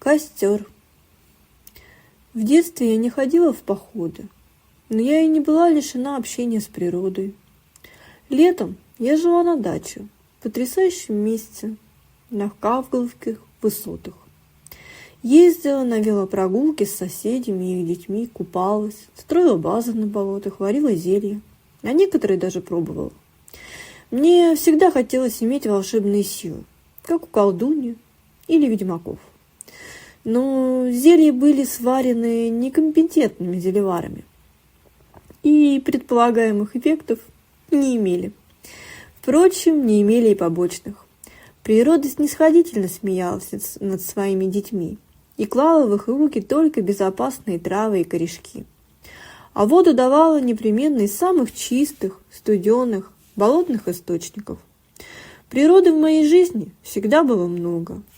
Костер. В детстве я не ходила в походы, но я и не была лишена общения с природой. Летом я жила на даче, в потрясающем месте, на Кавказских высотах. Ездила на велопрогулки с соседями и их детьми, купалась, строила базы на болотах, варила зелья, а некоторые даже пробовала. Мне всегда хотелось иметь волшебные силы, как у колдуньи или ведьмаков. Но зелья были сварены некомпетентными зельеварами и предполагаемых эффектов не имели. Впрочем, не имели и побочных. Природа снисходительно смеялась над своими детьми и клала в их руки только безопасные травы и корешки. А воду давала непременно из самых чистых, студеных, болотных источников. Природы в моей жизни всегда было много.